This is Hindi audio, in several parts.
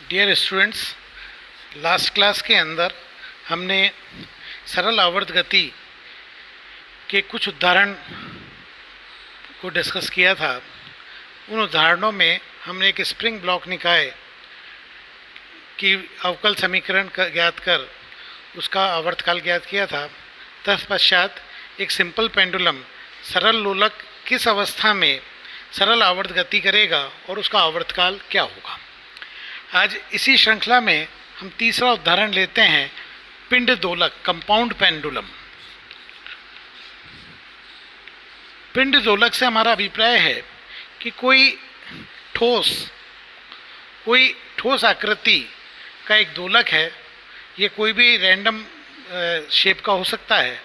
डियर स्टूडेंट्स, लास्ट क्लास के अंदर हमने सरल आवर्त गति के कुछ उदाहरण को डिस्कस किया था। उन उदाहरणों में हमने एक स्प्रिंग ब्लॉक निकाय की अवकल समीकरण ज्ञात कर उसका आवर्तकाल ज्ञात किया था। तत्पश्चात एक सिंपल पेंडुलम सरल लोलक किस अवस्था में सरल आवर्त गति करेगा और उसका आवर्तकाल क्या होगा। आज इसी श्रृंखला में हम तीसरा उदाहरण लेते हैं, पिंड दोलक कंपाउंड पेंडुलम। पिंड दोलक से हमारा अभिप्राय है कि कोई ठोस आकृति का एक दोलक है। ये कोई भी रैंडम शेप का हो सकता है।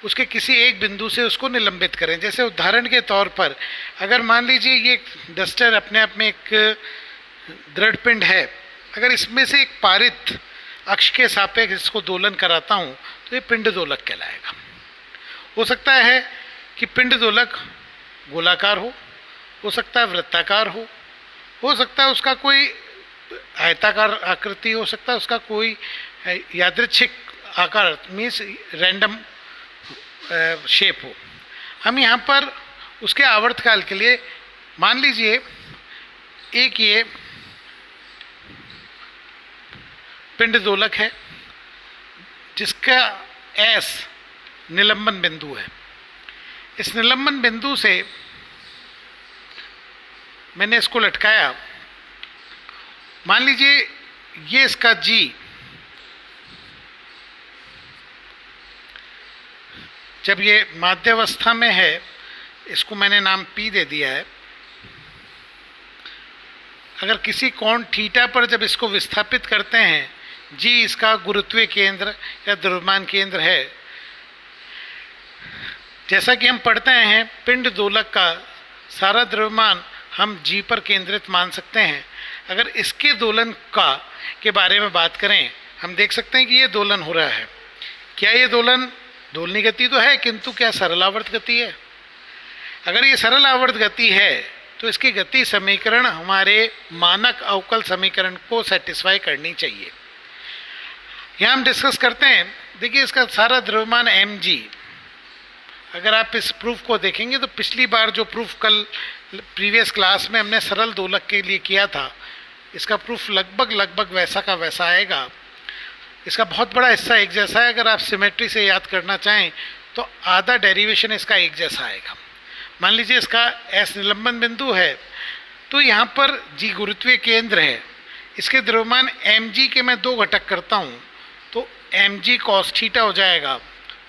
उसके किसी एक बिंदु से उसको निलंबित करें। जैसे उदाहरण के तौर पर अगर मान लीजिए ये डस्टर अपने आप में एक दृढ़ पिंड है, अगर इसमें से एक पारित अक्ष के सापेक्ष इसको दोलन कराता हूँ तो ये पिंड दोलक कहलाएगा। हो सकता है कि पिंड दोलक गोलाकार हो सकता है वृत्ताकार हो सकता है उसका कोई आयताकार आकृति, हो सकता है उसका कोई यादृच्छिक आकार मीन्स रैंडम शेप हो। हम यहाँ पर उसके आवर्तकाल के लिए मान लीजिए एक ये पिंड दोलक है जिसका एस निलंबन बिंदु है। इस निलंबन बिंदु से मैंने इसको लटकाया। मान लीजिए ये इसका जी जब ये माध्यावस्था में है, इसको मैंने नाम पी दे दिया है। अगर किसी कोण थीटा पर जब इसको विस्थापित करते हैं, जी इसका गुरुत्वीय केंद्र या द्रव्यमान केंद्र है। जैसा कि हम पढ़ते हैं, पिंड दोलक का सारा द्रव्यमान हम जी पर केंद्रित मान सकते हैं। अगर इसके दोलन के बारे में बात करें, हम देख सकते हैं कि ये दोलन हो रहा है। क्या ये दोलन दोलनी गति तो है, किंतु क्या सरल आवर्त गति है? अगर ये सरल आवर्त गति है तो इसकी गति समीकरण हमारे मानक अवकल समीकरण को सेटिस्फाई करनी चाहिए। यहाँ हम डिस्कस करते हैं। देखिए इसका सारा द्रव्यमान mg। अगर आप इस प्रूफ को देखेंगे तो पिछली बार जो प्रूफ कल प्रीवियस क्लास में हमने सरल दोलक के लिए किया था, इसका प्रूफ लगभग वैसा का वैसा आएगा। इसका बहुत बड़ा हिस्सा एक जैसा है। अगर आप सिमेट्री से याद करना चाहें तो आधा डेरिवेशन इसका एक जैसा आएगा। मान लीजिए इसका एस निलंबन बिंदु है, तो यहाँ पर जी गुरुत्वीय केंद्र है। इसके द्रव्यमान mg के मैं दो घटक करता हूँ तो mg cos थीटा हो जाएगा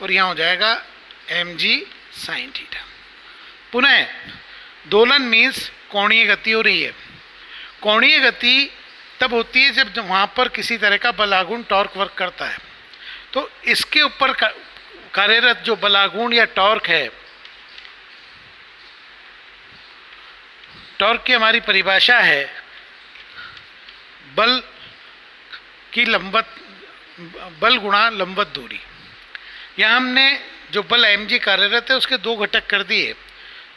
और यहाँ हो जाएगा mg sin थीटा। पुनः दोलन मीन्स कोणीय गति हो रही है। कोणीय गति तब होती है जब वहाँ पर किसी तरह का बलागुण टॉर्क वर्क करता है। तो इसके ऊपर कार्यरत जो बलागुण या टॉर्क है, टॉर्क की हमारी परिभाषा है बल गुणा लंबवत दूरी। यहाँ हमने जो बल mg कार्यरत है उसके दो घटक कर दिए,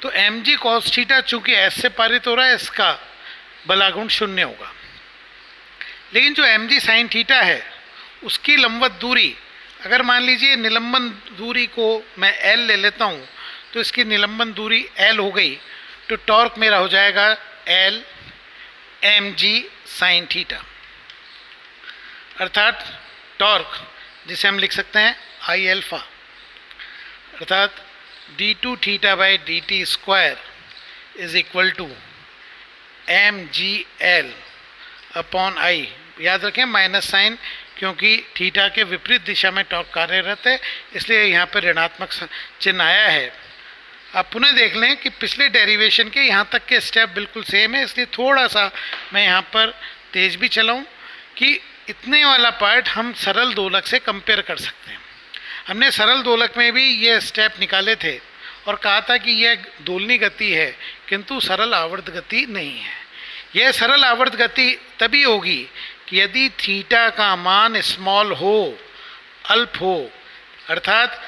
तो mg cos थीटा चूंकि s से पारित हो रहा है, इसका बलागुण 0 होगा। लेकिन जो mg sin थीटा है उसकी लंबवत दूरी, अगर मान लीजिए निलंबन दूरी को मैं l ले लेता हूँ तो इसकी निलंबन दूरी l हो गई, तो टॉर्क मेरा हो जाएगा l mg sin थीटा। अर्थात टॉर्क जिसे हम लिख सकते हैं आई अल्फा, अर्थात d2 theta by dt square is equal to mgl upon I. याद रखें माइनस साइन, क्योंकि थीटा के विपरीत दिशा में टॉर्क कार्यरत है, इसलिए यहाँ पर ऋणात्मक चिन्ह आया है। आप पुनः देख लें कि पिछले डेरिवेशन के यहाँ तक के स्टेप बिल्कुल सेम है, इसलिए थोड़ा सा मैं यहाँ पर तेज भी चलाऊँ कि इतने वाला पार्ट हम सरल दोलक से कंपेयर कर सकते हैं। हमने सरल दोलक में भी ये स्टेप निकाले थे और कहा था कि यह दोलनी गति है किंतु सरल आवर्त गति नहीं है। यह सरल आवर्त गति तभी होगी कि यदि थीटा का मान स्मॉल हो, अल्प हो, अर्थात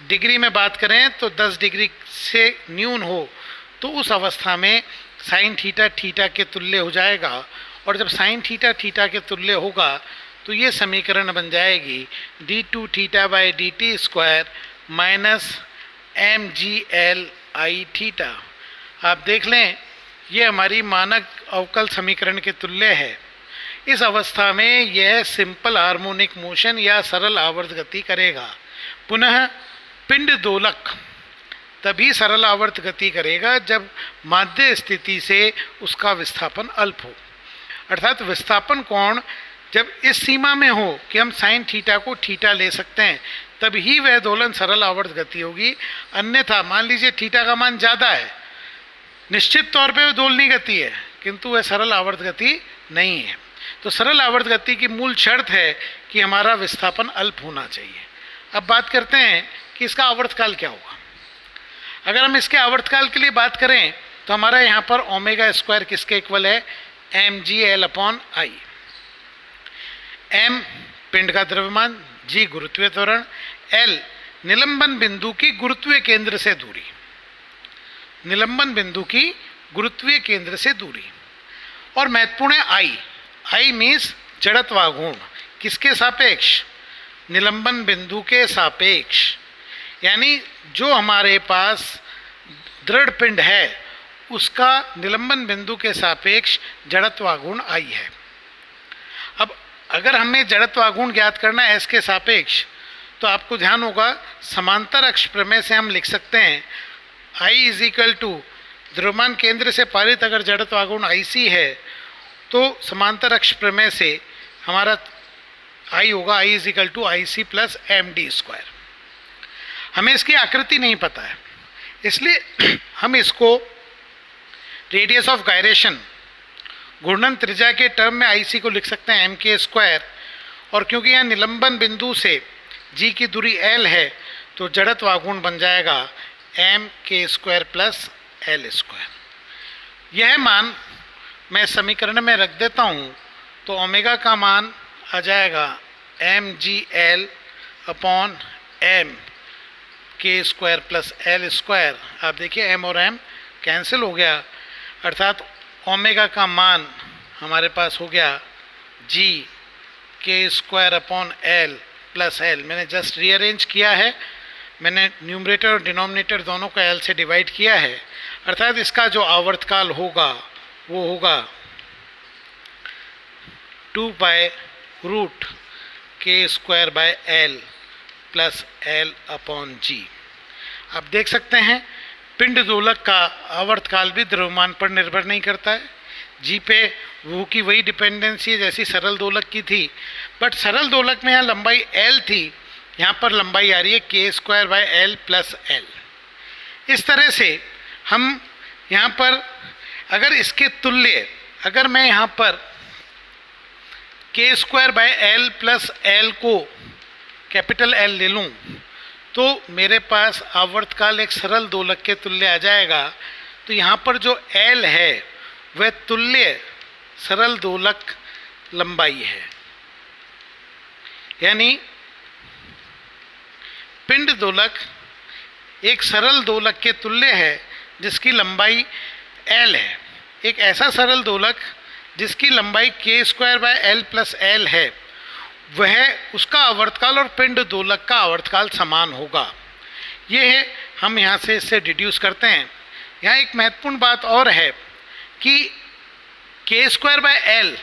डिग्री में बात करें तो 10 डिग्री से न्यून हो, तो उस अवस्था में साइन थीटा थीटा के तुल्य हो जाएगा और जब साइन थीटा थीटा के तुल्य होगा तो ये समीकरण बन जाएगी d2 theta by D T square minus M G L I theta. आप देख लें, ये हमारी मानक अवकल समीकरण के तुल्य है। इस अवस्था में यह सिंपल हार्मोनिक मोशन या सरल आवर्त गति करेगा। पुनः पिंड दोलक तभी सरल आवर्त गति करेगा जब माध्य स्थिति से उसका विस्थापन अल्प हो, अर्थात विस्थापन कोण जब इस सीमा में हो कि हम साइन थीटा को थीटा ले सकते हैं, तब ही वह दोलन सरल आवर्त गति होगी। अन्यथा मान लीजिए थीटा का मान ज़्यादा है, निश्चित तौर पे वह दोलनी गति है, किंतु वह सरल आवर्त गति नहीं है। तो सरल आवर्त गति की मूल शर्त है कि हमारा विस्थापन अल्प होना चाहिए। अब बात करते हैं कि इसका आवर्तकाल क्या होगा। अगर हम इसके आवर्तकाल के लिए बात करें तो हमारा यहाँ पर ओमेगा स्क्वायर किसके इक्वल है, M G L upon I. M पिंड का द्रव्यमान, जी गुरुत्वीय त्वरण, एल निलंबन बिंदु की गुरुत्वीय केंद्र से दूरी, निलंबन बिंदु की गुरुत्वीय केंद्र से दूरी। और महत्वपूर्ण है आई। आई मीन्स जड़त्वाघूर्ण, किसके सापेक्ष, निलंबन बिंदु के सापेक्ष। यानी जो हमारे पास दृढ़ पिंड है उसका निलंबन बिंदु के सापेक्ष जड़त्वाघूर्ण आई है। अब अगर हमें जड़त्वाघूर्ण ज्ञात करना है एस के सापेक्ष, तो आपको ध्यान होगा समांतर अक्ष प्रमेय से हम लिख सकते हैं आई इज इक्वल टू द्रव्यमान केंद्र से पारित अगर जड़त्वाघूर्ण आई सी है तो समांतर अक्ष प्रमेय से हमारा आई होगा I is equal to I C plus M D square. हमें इसकी आकृति नहीं पता है, इसलिए हम इसको रेडियस ऑफ गायरेशन घूर्णन त्रिज्या के टर्म में आई सी को लिख सकते हैं एम के स्क्वायर। और क्योंकि यहाँ निलंबन बिंदु से जी की दूरी एल है तो जड़त्वाघूर्ण बन जाएगा M K square plus L square. यह मान मैं समीकरण में रख देता हूँ तो ओमेगा का मान आ जाएगा M G L upon M K square plus L square. आप देखिए एम और एम कैंसिल हो गया, अर्थात ओमेगा का मान हमारे पास हो गया जी के square upon L plus L. मैंने जस्ट रीअरेंज किया है, मैंने न्यूमरेटर और डिनोमिनेटर दोनों को एल से डिवाइड किया है, अर्थात इसका जो आवर्तकाल होगा वो होगा 2 पाई रूट के square by L plus L upon G. आप देख सकते हैं पिंड दोलक का आवर्तकाल भी द्रव्यमान पर निर्भर नहीं करता है, जी पे वो की वही डिपेंडेंसी है जैसी सरल दोलक की थी, बट सरल दोलक में यहाँ लंबाई एल थी, यहाँ पर लंबाई आ रही है के square by L plus L. इस तरह से हम यहाँ पर अगर इसके तुल्य अगर मैं यहाँ पर के square by L plus L को कैपिटल एल ले लूँ तो मेरे पास आवर्तकाल एक सरल दोलक के तुल्य आ जाएगा। तो यहाँ पर जो एल है वह तुल्य सरल दोलक लंबाई है, यानी पिंड दोलक एक सरल दोलक के तुल्य है जिसकी लंबाई एल है। एक ऐसा सरल दोलक जिसकी लंबाई के square by L plus L है, वह उसका आवर्तकाल और पिंड दोलक का आवर्तकाल समान होगा। ये है, हम यहाँ से इससे डिड्यूस करते हैं। यहाँ एक महत्वपूर्ण बात और है कि के स्क्वायर बाय एल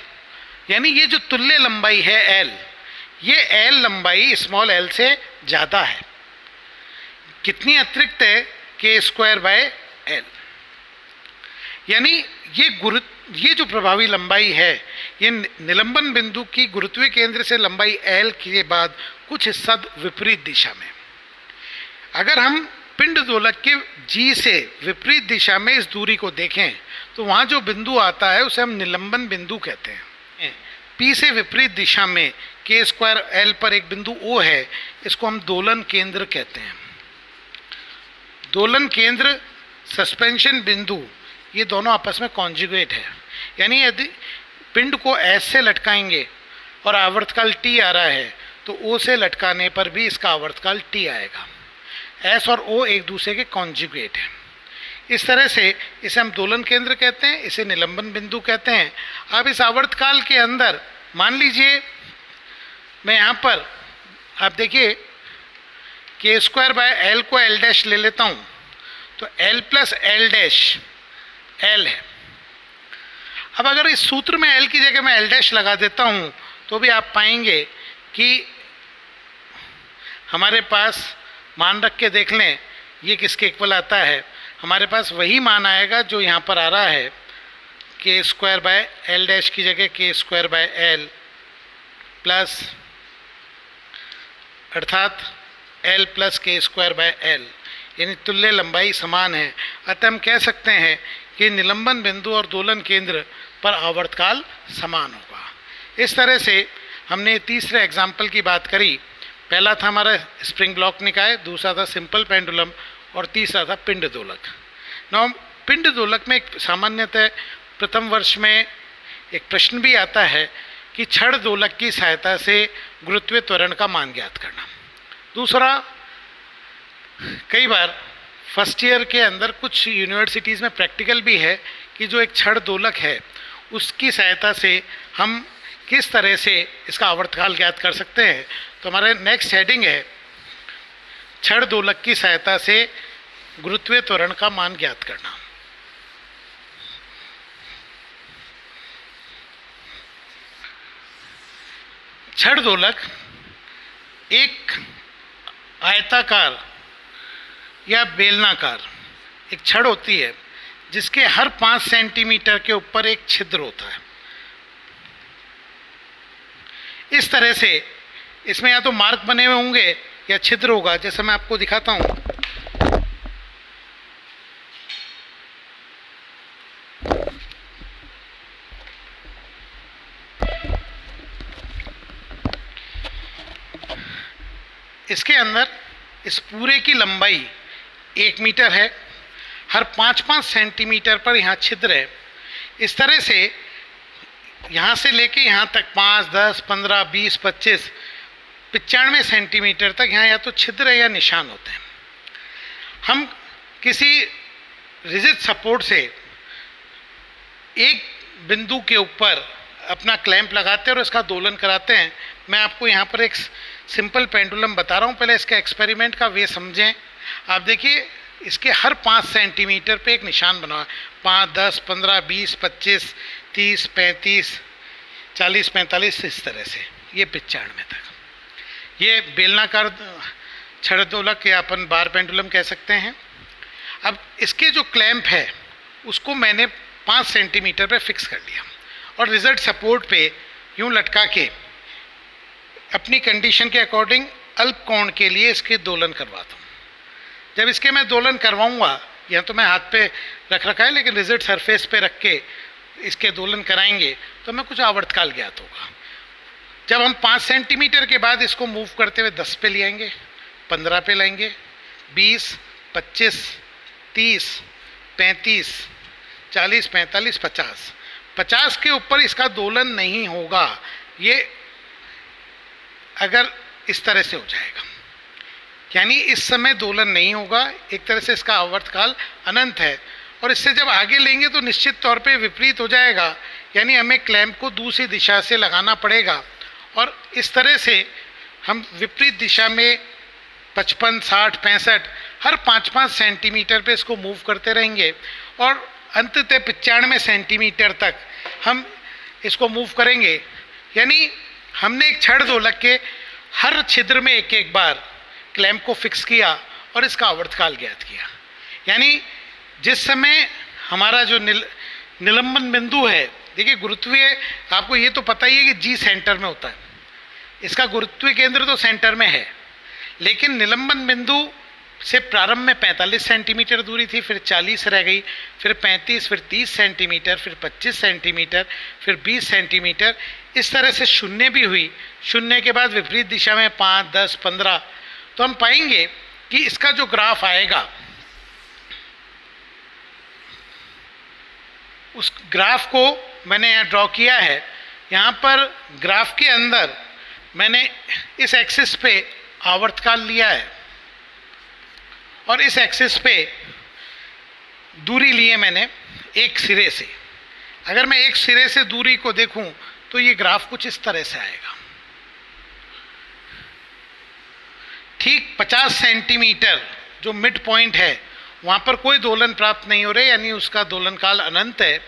यानी ये जो तुल्य लंबाई है एल, ये एल लंबाई स्मॉल एल से ज़्यादा है। कितनी अतिरिक्त है, के स्क्वायर बाय एल, यानी ये जो प्रभावी लंबाई है ये निलंबन बिंदु की गुरुत्वीय केंद्र से लंबाई एल के बाद कुछ हिस्सा विपरीत दिशा में। अगर हम पिंड दोलक के जी से विपरीत दिशा में इस दूरी को देखें तो वहाँ जो बिंदु आता है उसे हम निलंबन बिंदु कहते हैं। पी से विपरीत दिशा में के स्क्वायर एल पर एक बिंदु ओ है, इसको हम दोलन केंद्र कहते हैं। दोलन केंद्र, सस्पेंशन बिंदु, ये दोनों आपस में कॉन्जुगेट है। यानी यदि पिंड को एस से लटकाएंगे और आवर्तकाल टी आ रहा है तो ओ से लटकाने पर भी इसका आवर्तकाल टी आएगा। एस और ओ एक दूसरे के कॉन्जुगेट हैं। इस तरह से इसे हम दोलन केंद्र कहते हैं, इसे निलंबन बिंदु कहते हैं। अब इस आवर्तकाल के अंदर मान लीजिए मैं यहाँ पर आप देखिए के स्क्वायर बाय एल को एल डैश ले लेता हूँ, तो L plus L dash L है। अब अगर इस सूत्र में एल की जगह मैं एल डैश लगा देता हूँ तो भी आप पाएंगे कि हमारे पास मान रख के देख लें ये किसके इक्वल आता है, हमारे पास वही मान आएगा जो यहाँ पर आ रहा है, के स्क्वायर बाय एल डैश की जगह के स्क्वायर बाय एल प्लस अर्थात एल प्लस के स्क्वायर बाय एल, यानी तुल्य लंबाई समान है। अतः हम कह सकते हैं कि निलंबन बिंदु और दोलन केंद्र पर आवर्तकाल समान होगा। इस तरह से हमने तीसरे एग्जाम्पल की बात करी। पहला था हमारा स्प्रिंग ब्लॉक निकाय, दूसरा था सिंपल पेंडुलम और तीसरा था पिंड दोलक। नौ पिंड दोलक में एक सामान्यतः प्रथम वर्ष में एक प्रश्न भी आता है कि छड़ दोलक की सहायता से गुरुत्वीय त्वरण का मान ज्ञात करना। दूसरा, कई बार फर्स्ट ईयर के अंदर कुछ यूनिवर्सिटीज़ में प्रैक्टिकल भी है कि जो एक छड़ दोलक है उसकी सहायता से हम किस तरह से इसका आवर्तकाल ज्ञात कर सकते हैं। तो हमारा नेक्स्ट हेडिंग है छड़ दोलक की सहायता से गुरुत्वीय त्वरण का मान ज्ञात करना। छड़ दोलक एक आयताकार या बेलनाकार एक छड़ होती है जिसके हर 5 सेंटीमीटर के ऊपर एक छिद्र होता है। इस तरह से इसमें या तो मार्क बने हुए होंगे या छिद्र होगा, जैसा मैं आपको दिखाता हूं। इसके अंदर इस पूरे की लंबाई 1 मीटर है, हर 5-5 सेंटीमीटर पर यहाँ छिद्र है। इस तरह से यहाँ से लेके यहाँ तक 5, 10, 15, 20, 25, 95 सेंटीमीटर तक यहाँ या तो छिद्र या निशान होते हैं। हम किसी रिजिड सपोर्ट से एक बिंदु के ऊपर अपना क्लैंप लगाते हैं और इसका दोलन कराते हैं। मैं आपको यहाँ पर एक सिंपल पेंडुलम बता रहा हूँ, पहले इसका एक्सपेरिमेंट का वे समझें। आप देखिए इसके हर 5 सेंटीमीटर पे एक निशान बना हुआ है, 5, 10, 15, 20, 25, 30, 35, 40, 45, इस तरह से ये 95 तक। ये बेलनाकार छड़ दोलक या अपन बार पेंडुलम कह सकते हैं। अब इसके जो क्लैंप है उसको मैंने 5 सेंटीमीटर पे फिक्स कर लिया और रिजल्ट सपोर्ट पे यूँ लटका के अपनी कंडीशन के अकॉर्डिंग अल्प कोण के लिए इसके दोलन करवाता हूँ। जब इसके मैं दोलन करवाऊँगा, यहाँ तो मैं हाथ पे रख रखा है लेकिन रिजिड सरफेस पे रख के इसके दोलन कराएंगे तो हमें कुछ आवर्तकाल ज्ञात होगा। जब हम 5 सेंटीमीटर के बाद इसको मूव करते हुए 10 पे ले आएंगे, 15 पे लाएंगे, 20, 25, 30, 35, 40, 45, 50 के ऊपर इसका दोलन नहीं होगा। ये अगर इस तरह से हो जाएगा, यानी इस समय दोलन नहीं होगा, एक तरह से इसका आवर्तकाल अनंत है। और इससे जब आगे लेंगे तो निश्चित तौर पे विपरीत हो जाएगा, यानी हमें क्लैंप को दूसरी दिशा से लगाना पड़ेगा और इस तरह से हम विपरीत दिशा में 55, 60, 65 हर 5-5 सेंटीमीटर पे इसको मूव करते रहेंगे और अंततः 95 सेंटीमीटर तक हम इसको मूव करेंगे। यानी हमने एक छड़ दोलक के हर छिद्र में एक बार क्लैंप को फिक्स किया और इसका आवर्तकाल ज्ञात किया। यानी जिस समय हमारा जो निलंबन बिंदु है, देखिए गुरुत्वीय, आपको ये तो पता ही है कि जी सेंटर में होता है, इसका गुरुत्वीय केंद्र तो सेंटर में है, लेकिन निलंबन बिंदु से प्रारंभ में 45 सेंटीमीटर दूरी थी, फिर 40 रह गई, फिर 35, फिर 30 सेंटीमीटर, फिर 25 सेंटीमीटर, फिर 20 सेंटीमीटर, इस तरह से शून्य भी हुई। शून्य के बाद विपरीत दिशा में 5, 10, 15। तो हम पाएंगे कि इसका जो ग्राफ आएगा, उस ग्राफ को मैंने यहाँ ड्रॉ किया है। यहाँ पर ग्राफ के अंदर मैंने इस एक्सिस पे आवर्तकाल लिया है और इस एक्सिस पे दूरी ली है मैंने एक सिरे से। अगर मैं एक सिरे से दूरी को देखूं तो ये ग्राफ कुछ इस तरह से आएगा। ठीक 50 सेंटीमीटर जो मिड पॉइंट है वहां पर कोई दोलन प्राप्त नहीं हो रहे, यानी उसका दोलन काल अनंत है।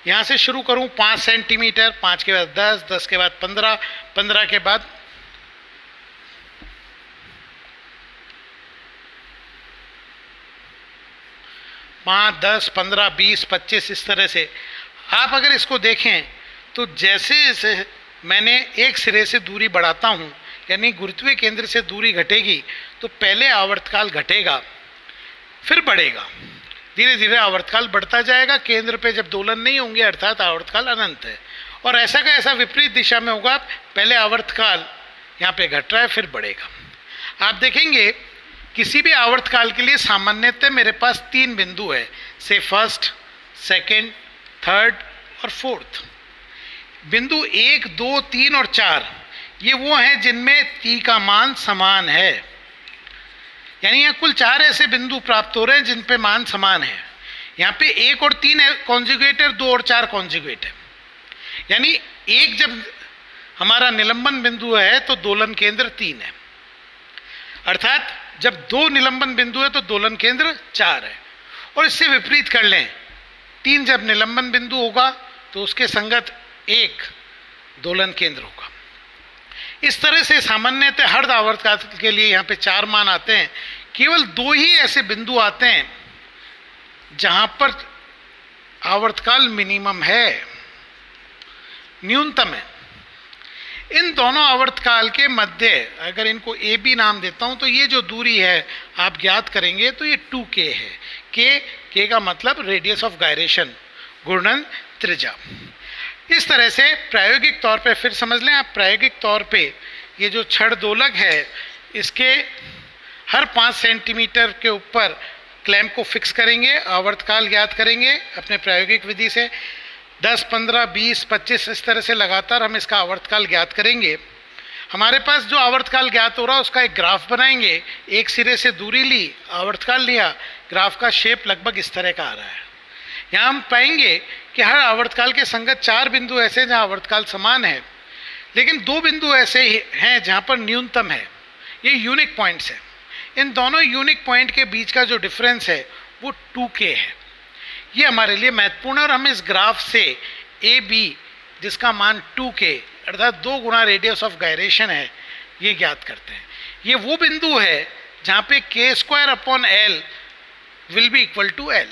यहां से शुरू करूं 5 सेंटीमीटर, 5 के बाद 10, 10 के बाद 15, 15 के बाद 5, 10, 15, 20, 25, इस तरह से आप अगर इसको देखें तो जैसे जैसे मैंने एक सिरे से दूरी बढ़ाता हूं, यानी गुरुत्वीय केंद्र से दूरी घटेगी, तो पहले आवर्तकाल घटेगा फिर बढ़ेगा, धीरे धीरे आवर्तकाल बढ़ता जाएगा। केंद्र पे जब दोलन नहीं होंगे अर्थात आवर्तकाल अनंत है। और ऐसा का ऐसा विपरीत दिशा में होगा, पहले आवर्तकाल यहाँ पे घट रहा है फिर बढ़ेगा। आप देखेंगे किसी भी आवर्तकाल के लिए सामान्यतः मेरे पास 3 बिंदु है, से फर्स्ट, सेकंड, थर्ड और फोर्थ। बिंदु 1, 2, 3 और 4 ये वो हैं जिनमें t का मान समान है, यानी यहाँ कुल 4 ऐसे बिंदु प्राप्त हो रहे हैं जिन पे मान समान है। यहाँ पे 1 और 3 कॉन्जुगेट है, 2 और 4 कॉन्जुगेट है, यानी 1 जब हमारा निलंबन बिंदु है तो दोलन केंद्र 3 है, अर्थात जब 2 निलंबन बिंदु है तो दोलन केंद्र 4 है। और इससे विपरीत कर लें, 3 जब निलंबन बिंदु होगा तो उसके संगत 1 दोलन केंद्र होगा। इस तरह से सामान्यतः हर आवर्तकाल के लिए यहाँ पे 4 मान आते हैं। केवल 2 ही ऐसे बिंदु आते हैं जहां पर आवर्तकाल मिनिमम है, न्यूनतम है। इन दोनों आवर्तकाल के मध्य अगर इनको ए बी नाम देता हूं तो ये जो दूरी है आप ज्ञात करेंगे तो ये 2k है। के का मतलब रेडियस ऑफ गायरेशन घूर्णन त्रिज्या। इस तरह से प्रायोगिक तौर पे फिर समझ लें आप, प्रायोगिक तौर पे ये जो छड़ दोलक है इसके हर 5 सेंटीमीटर के ऊपर क्लैंप को फिक्स करेंगे, आवर्तकाल ज्ञात करेंगे अपने प्रायोगिक विधि से। 10, 15, 20, 25 इस तरह से लगातार हम इसका आवर्तकाल ज्ञात करेंगे। हमारे पास जो आवर्तकाल ज्ञात हो रहा है उसका एक ग्राफ बनाएंगे। एक सिरे से दूरी ली, आवर्तकाल लिया, ग्राफ का शेप लगभग इस तरह का आ रहा है। यहाँ हम पाएंगे कि हर आवर्तकाल के संगत 4 बिंदु ऐसे हैं जहाँ आवर्तकाल समान है, लेकिन 2 बिंदु ऐसे हैं जहाँ पर न्यूनतम है। ये यूनिक पॉइंट्स हैं। इन दोनों यूनिक पॉइंट के बीच का जो डिफरेंस है वो 2k है। ये हमारे लिए महत्वपूर्ण है और हम इस ग्राफ से ए बी जिसका मान 2k अर्थात 2 गुना रेडियस ऑफ गायरेशन है ये ज्ञात करते हैं। ये वो बिंदु है जहाँ पे k² L will be equal to L,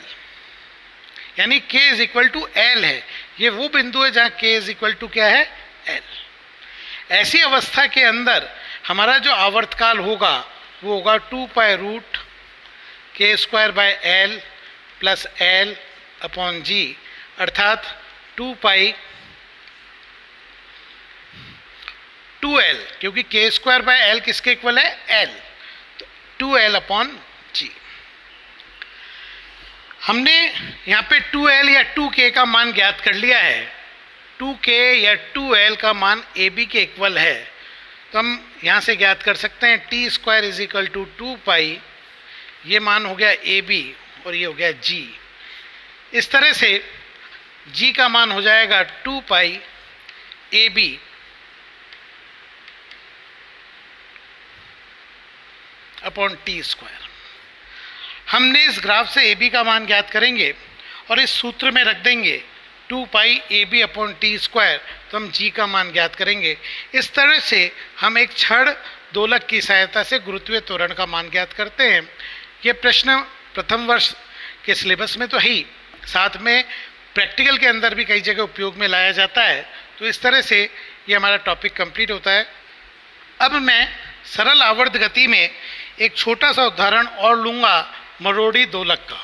यानी k is equal to L है। ये वो बिंदु है जहाँ k इज इक्वल टू क्या है, L। ऐसी अवस्था के अंदर हमारा जो आवर्तकाल होगा वो होगा 2 pi root k² L plus L upon G, अर्थात 2 पाई 2L, क्योंकि k² L किसके इक्वल है, L, तो 2L अपॉन G। हमने यहाँ पे 2L या 2k का मान ज्ञात कर लिया है। 2k या 2L का मान AB के इक्वल है, तो हम यहाँ से ज्ञात कर सकते हैं t² इज इक्वल टू 2 पाई, ये मान हो गया AB और ये हो गया G। इस तरह से G का मान हो जाएगा 2 पाई AB अपॉन t²। हमने इस ग्राफ से AB का मान ज्ञात करेंगे और इस सूत्र में रख देंगे 2 पाई AB अपॉन t², तो हम G का मान ज्ञात करेंगे। इस तरह से हम एक छड़ दोलक की सहायता से गुरुत्वीय त्वरण का मान ज्ञात करते हैं। ये प्रश्न प्रथम वर्ष के सिलेबस में तो है ही, साथ में प्रैक्टिकल के अंदर भी कई जगह उपयोग में लाया जाता है। तो इस तरह से ये हमारा टॉपिक कंप्लीट होता है। अब मैं सरल आवर्त गति में एक छोटा सा उदाहरण और लूँगा मरोड़ी दोलक का।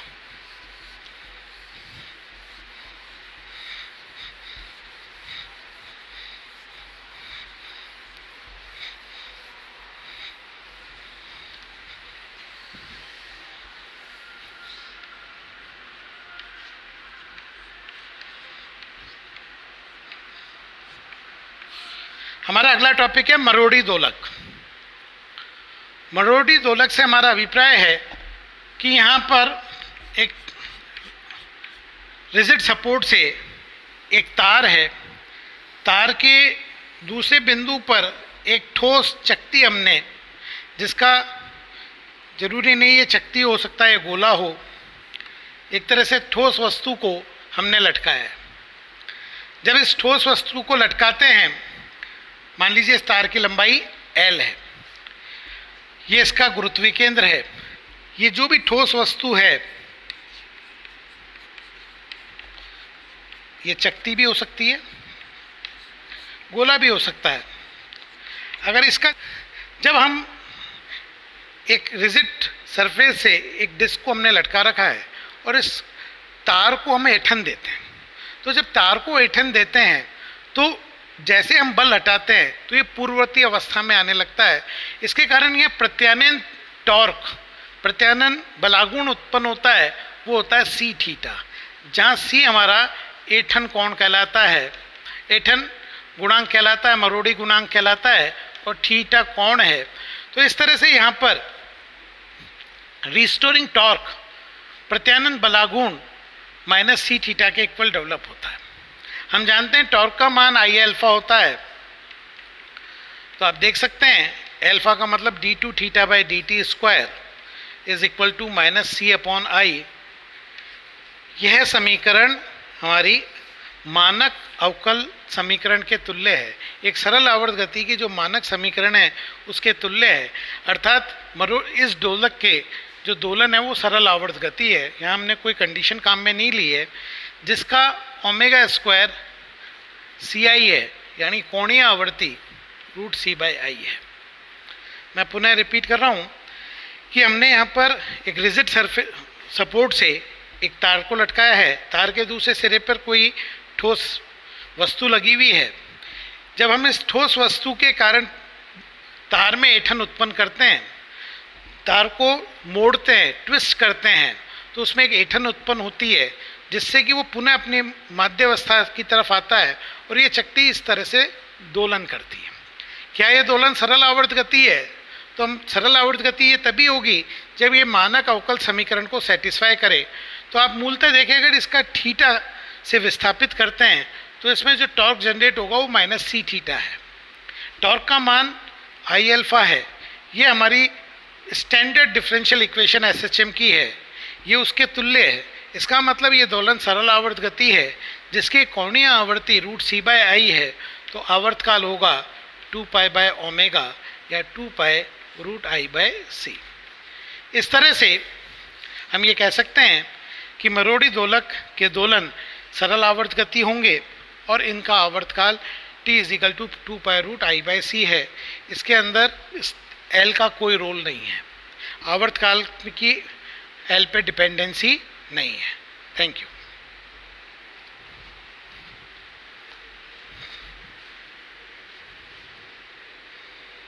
हमारा अगला टॉपिक है मरोड़ी दोलक। मरोड़ी दोलक से हमारा अभिप्राय है कि यहाँ पर एक रिजिड सपोर्ट से एक तार है, तार के दूसरे बिंदु पर एक ठोस चकती हमने, जिसका जरूरी नहीं है चकती हो सकता है गोला हो, एक तरह से ठोस वस्तु को हमने लटकाया है। जब इस ठोस वस्तु को लटकाते हैं, मान लीजिए इस तार की लंबाई L है, ये इसका गुरुत्वीय केंद्र है। ये जो भी ठोस वस्तु है, ये चकती भी हो सकती है, गोला भी हो सकता है। अगर इसका, जब हम एक रिजिड सरफेस से एक डिस्क को हमने लटका रखा है और इस तार को हम ऐंठन देते हैं, तो जब तार को ऐंठन देते हैं तो जैसे हम बल हटाते हैं तो ये पूर्ववर्ती अवस्था में आने लगता है। इसके कारण यह प्रत्यानयन टॉर्क, प्रत्यानयन बलागुण उत्पन्न होता है, वो होता है सी थीटा, जहाँ सी हमारा ऐंठन कोण कहलाता है, ऐंठन गुणांक कहलाता है, मरोड़ी गुणांक कहलाता है, और थीटा कोण है। तो इस तरह से यहाँ पर restoring torque प्रत्यानयन बलागुण minus C theta के इक्वल डेवलप होता है। हम जानते हैं टॉर्क का मान आई अल्फा होता है, तो आप देख सकते हैं अल्फा का मतलब d2 theta by dt square is equal to minus C upon I. यह समीकरण हमारी मानक अवकल समीकरण के तुल्य है, एक सरल आवर्त गति की जो मानक समीकरण है उसके तुल्य है। अर्थात इस दोलक के जो दोलन है वो सरल आवर्त गति है, यहाँ हमने कोई कंडीशन काम में नहीं ली है, जिसका ओमेगा स्क्वायर सी आई है, यानी कोणीय आवर्ती रूट सी बाई आई है। मैं पुनः रिपीट कर रहा हूँ कि हमने यहाँ पर एक रिजिड सरफेस सपोर्ट से एक तार को लटकाया है, तार के दूसरे सिरे पर कोई ठोस वस्तु लगी हुई है। जब हम इस ठोस वस्तु के कारण तार में ऐंठन उत्पन्न करते हैं, तार को मोड़ते हैं, ट्विस्ट करते हैं, तो उसमें एक ऐंठन उत्पन्न होती है, जिससे कि वो पुनः अपनी माध्यावस्था की तरफ आता है और ये चकती इस तरह से दोलन करती है। क्या ये दोलन सरल आवर्त गति है? तो हम सरल आवर्त गति ये तभी होगी जब ये मानक अवकल समीकरण को सेटिस्फाई करे। तो आप मूलतः देखें, अगर इसका थीटा से विस्थापित करते हैं तो इसमें जो टॉर्क जनरेट होगा वो माइनस सी थीटा है। टॉर्क का मान आई अल्फा है, ये हमारी स्टैंडर्ड डिफरेंशियल इक्वेशन SHM की है, ये उसके तुल्य है। इसका मतलब ये दोलन सरल आवर्त गति है जिसकी कोणीय आवर्ती रूट सी बाय आई है, तो आवर्तकाल होगा 2 पाई बाय ओमेगा या 2 पाई रूट आई बाय सी। इस तरह से हम ये कह सकते हैं कि मरोड़ी दोलक के दोलन सरल आवर्त गति होंगे और इनका आवर्तकाल t is equal to 2 pi root I by C है। इसके अंदर L का कोई रोल नहीं है, आवर्तकाल की L पे डिपेंडेंसी नहीं है। Thank you.